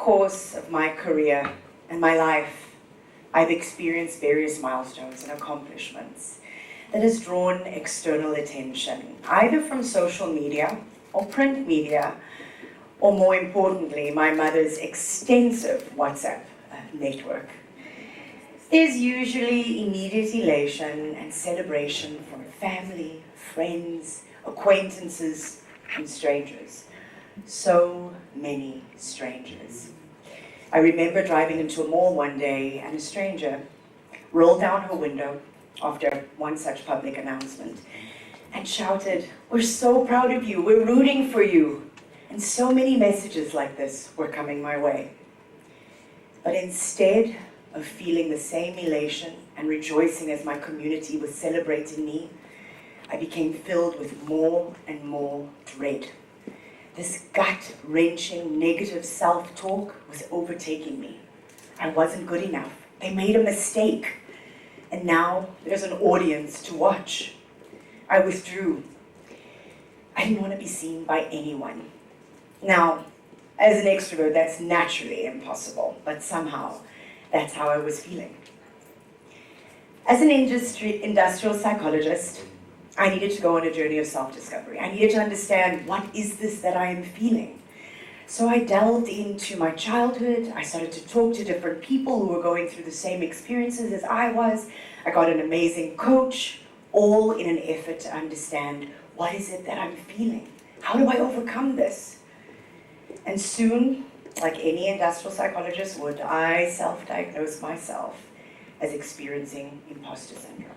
course of my career and my life, I've experienced various milestones and accomplishments that has drawn external attention, either from social media or print media, or more importantly, my mother's extensive WhatsApp network. There's usually immediate elation and celebration from family, friends, acquaintances, and strangers. So many strangers. I remember driving into a mall one day and a stranger rolled down her window after one such public announcement and shouted, "We're so proud of you, we're rooting for you." And so many messages like this were coming my way. But instead of feeling the same elation and rejoicing as my community was celebrating me, I became filled with more and more dread. This gut-wrenching negative self-talk was overtaking me. I wasn't good enough. They made a mistake. And now there's an audience to watch. I withdrew. I didn't want to be seen by anyone. Now, as an extrovert, that's naturally impossible, but somehow that's how I was feeling. As an industrial psychologist, I needed to go on a journey of self-discovery. I needed to understand, what is this that I am feeling? So I delved into my childhood. I started to talk to different people who were going through the same experiences as I was. I got an amazing coach, all in an effort to understand, what is it that I'm feeling? How do I overcome this? And soon, like any industrial psychologist would, I self-diagnosed myself as experiencing imposter syndrome.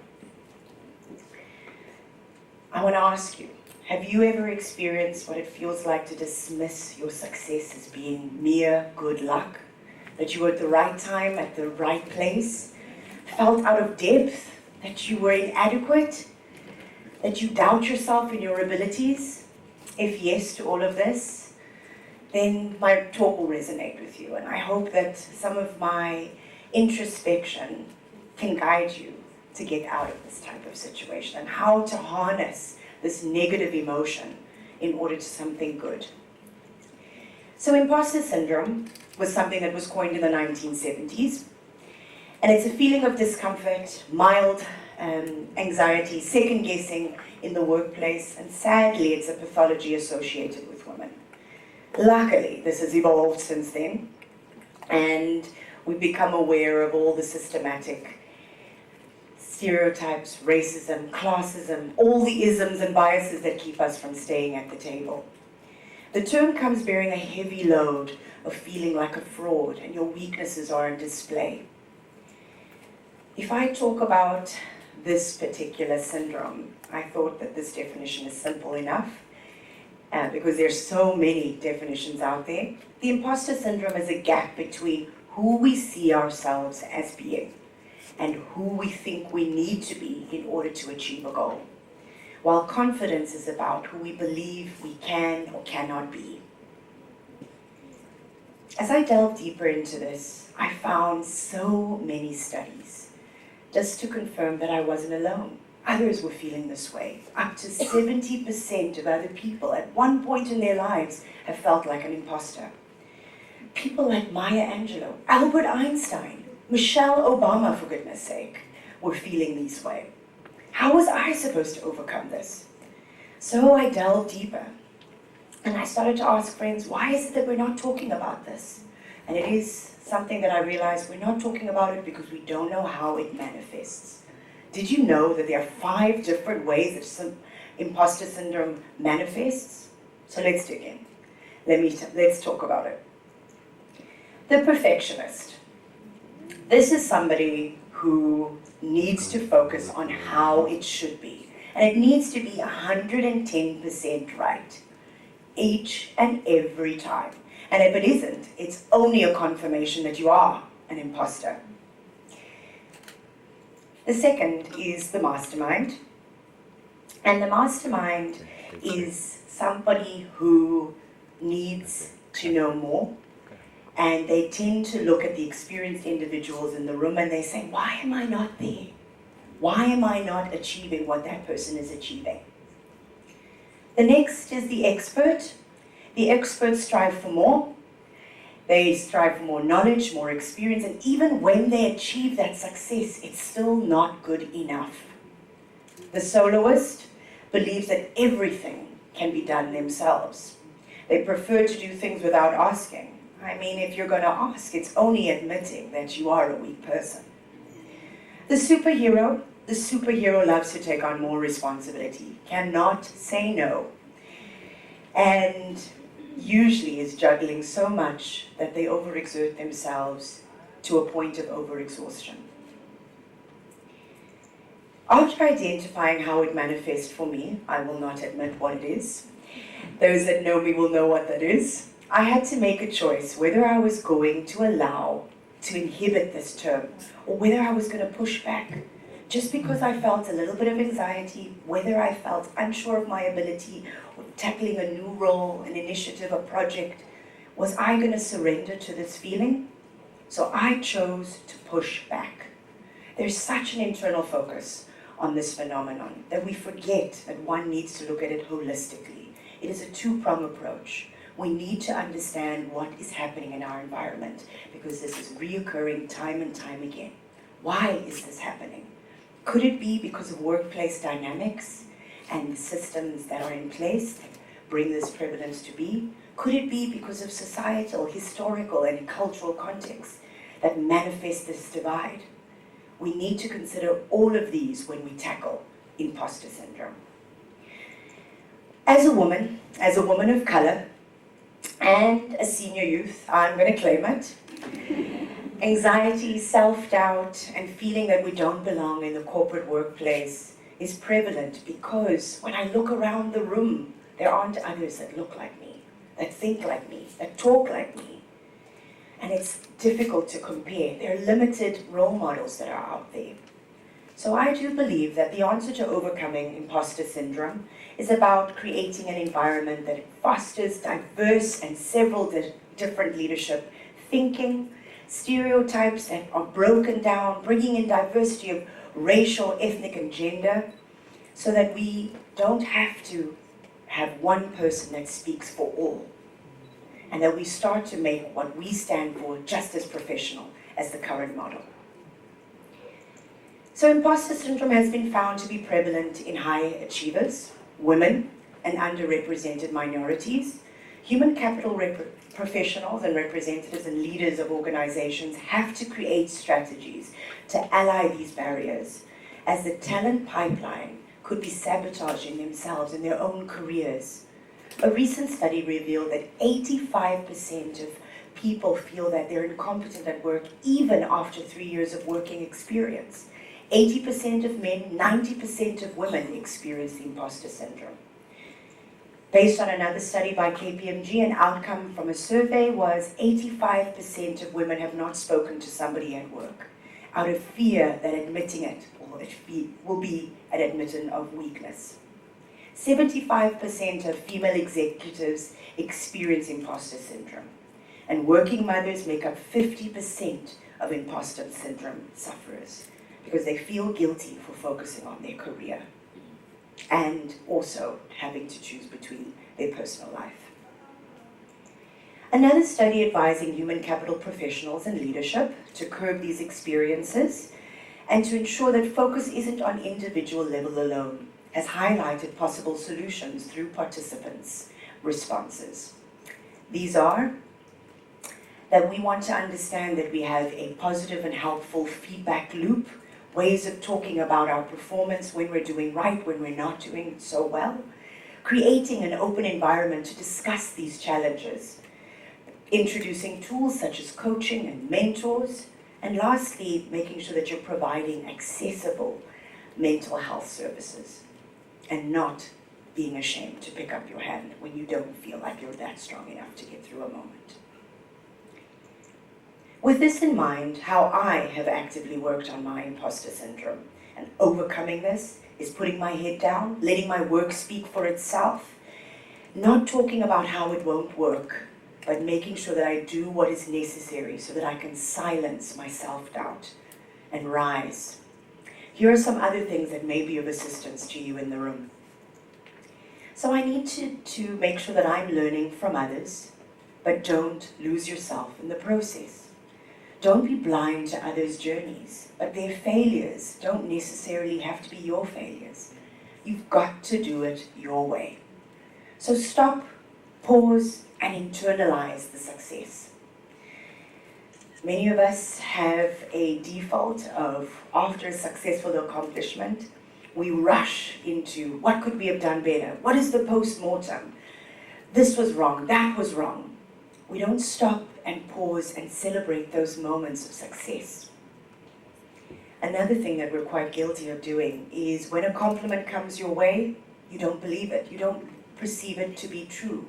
I want to ask you, have you ever experienced what it feels like to dismiss your success as being mere good luck? That you were at the right time, at the right place? Felt out of depth? That you were inadequate? That you doubt yourself and your abilities? If yes to all of this, then my talk will resonate with you. And I hope that some of my introspection can guide you to get out of this type of situation and how to harness this negative emotion in order to something good. So imposter syndrome was something that was coined in the 1970s, and it's a feeling of discomfort, mild anxiety, second guessing in the workplace, and sadly it's a pathology associated with women. Luckily, this has evolved since then, and we've become aware of all the systematic stereotypes, racism, classism, all the isms and biases that keep us from staying at the table. The term comes bearing a heavy load of feeling like a fraud and your weaknesses are on display. If I talk about this particular syndrome, I thought that this definition is simple enough because there's so many definitions out there. The imposter syndrome is a gap between who we see ourselves as being and who we think we need to be in order to achieve a goal. While confidence is about who we believe we can or cannot be. As I delved deeper into this, I found so many studies just to confirm that I wasn't alone. Others were feeling this way. Up to 70% of other people at one point in their lives have felt like an imposter. People like Maya Angelou, Albert Einstein, Michelle Obama, for goodness sake, were feeling this way. How was I supposed to overcome this? So I delved deeper and I started to ask friends, why is it that we're not talking about this? And it is something that I realized we're not talking about it because we don't know how it manifests. Did you know that there are 5 different ways that imposter syndrome manifests? So let's dig in. Let's talk about it. The perfectionist. This is somebody who needs to focus on how it should be. And it needs to be 110% right, each and every time. And if it isn't, it's only a confirmation that you are an imposter. The second is the mastermind. And the mastermind is somebody who needs to know more. And they tend to look at the experienced individuals in the room and they say, why am I not there? Why am I not achieving what that person is achieving? The next is the expert. The experts strive for more. They strive for more knowledge, more experience, and even when they achieve that success, it's still not good enough. The soloist believes that everything can be done themselves. They prefer to do things without asking. I mean, if you're going to ask, it's only admitting that you are a weak person. The superhero loves to take on more responsibility, cannot say no, and usually is juggling so much that they overexert themselves to a point of overexhaustion. After identifying how it manifests for me, I will not admit what it is. Those that know me will know what that is. I had to make a choice whether I was going to inhibit this term, or whether I was going to push back. Just because I felt a little bit of anxiety, whether I felt unsure of my ability, or tackling a new role, an initiative, a project, was I going to surrender to this feeling? So I chose to push back. There's such an internal focus on this phenomenon that we forget that one needs to look at it holistically. It is a two-pronged approach. We need to understand what is happening in our environment, because this is reoccurring time and time again. Why is this happening? Could it be because of workplace dynamics and the systems that are in place that bring this prevalence to be? Could it be because of societal, historical, and cultural contexts that manifest this divide? We need to consider all of these when we tackle imposter syndrome. As a woman of color, and a senior youth, I'm going to claim it. Anxiety, self-doubt, and feeling that we don't belong in the corporate workplace is prevalent because when I look around the room, there aren't others that look like me, that think like me, that talk like me. And it's difficult to compare. There are limited role models that are out there. So I do believe that the answer to overcoming imposter syndrome is about creating an environment that fosters diverse and several different leadership thinking, stereotypes that are broken down, bringing in diversity of racial, ethnic, and gender, so that we don't have to have one person that speaks for all, and that we start to make what we stand for just as professional as the current model. So imposter syndrome has been found to be prevalent in high achievers, women, and underrepresented minorities. Human capital professionals and representatives and leaders of organizations have to create strategies to ally these barriers, as the talent pipeline could be sabotaging themselves in their own careers. A recent study revealed that 85% of people feel that they're incompetent at work even after 3 years of working experience. 80% of men, 90% of women experience the imposter syndrome. Based on another study by KPMG, an outcome from a survey was 85% of women have not spoken to somebody at work out of fear that admitting it will be an admission of weakness. 75% of female executives experience imposter syndrome, and working mothers make up 50% of imposter syndrome sufferers, because they feel guilty for focusing on their career and also having to choose between their personal life. Another study advising human capital professionals and leadership to curb these experiences and to ensure that focus isn't on individual level alone has highlighted possible solutions through participants' responses. These are that we want to understand that we have a positive and helpful feedback loop, ways of talking about our performance when we're doing right, when we're not doing so well, creating an open environment to discuss these challenges, introducing tools such as coaching and mentors, and lastly, making sure that you're providing accessible mental health services and not being ashamed to pick up your hand when you don't feel like you're that strong enough to get through a moment. With this in mind, how I have actively worked on my imposter syndrome and overcoming this is putting my head down, letting my work speak for itself, not talking about how it won't work, but making sure that I do what is necessary so that I can silence my self-doubt and rise. Here are some other things that may be of assistance to you in the room. So I need to make sure that I'm learning from others, but don't lose yourself in the process. Don't be blind to others' journeys, but their failures don't necessarily have to be your failures. You've got to do it your way. So stop, pause, and internalize the success. Many of us have a default of, after a successful accomplishment, we rush into what could we have done better? What is the post-mortem? This was wrong, that was wrong. We don't stop and pause and celebrate those moments of success. Another thing that we're quite guilty of doing is when a compliment comes your way, you don't believe it. You don't perceive it to be true.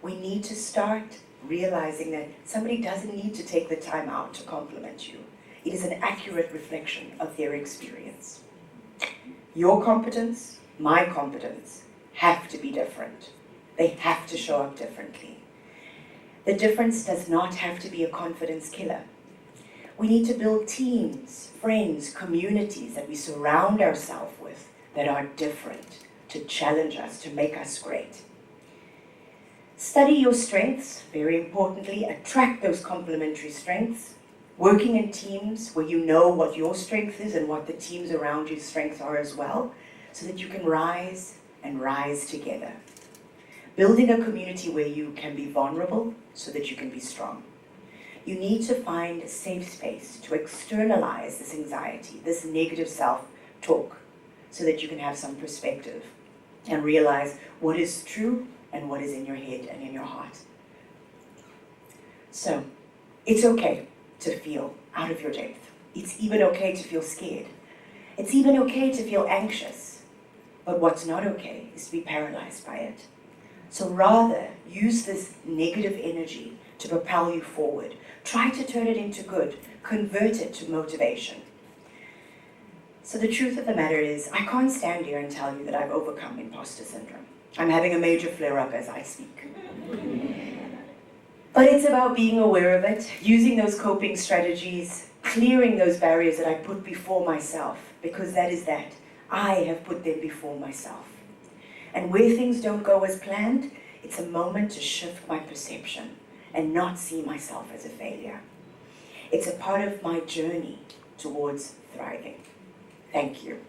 We need to start realizing that somebody doesn't need to take the time out to compliment you. It is an accurate reflection of their experience. Your competence, my competence, have to be different. They have to show up differently. The difference does not have to be a confidence killer. We need to build teams, friends, communities that we surround ourselves with that are different, to challenge us, to make us great. Study your strengths, very importantly, attract those complementary strengths. Working in teams where you know what your strength is and what the teams around you's strengths are as well, so that you can rise and rise together. Building a community where you can be vulnerable so that you can be strong. You need to find a safe space to externalize this anxiety, this negative self-talk, so that you can have some perspective and realize what is true and what is in your head and in your heart. So, it's okay to feel out of your depth. It's even okay to feel scared. It's even okay to feel anxious. But what's not okay is to be paralyzed by it. So rather, use this negative energy to propel you forward. Try to turn it into good. Convert it to motivation. So the truth of the matter is, I can't stand here and tell you that I've overcome imposter syndrome. I'm having a major flare-up as I speak. But it's about being aware of it, using those coping strategies, clearing those barriers that I put before myself, because that is that. I have put them before myself. And where things don't go as planned, it's a moment to shift my perception and not see myself as a failure. It's a part of my journey towards thriving. Thank you.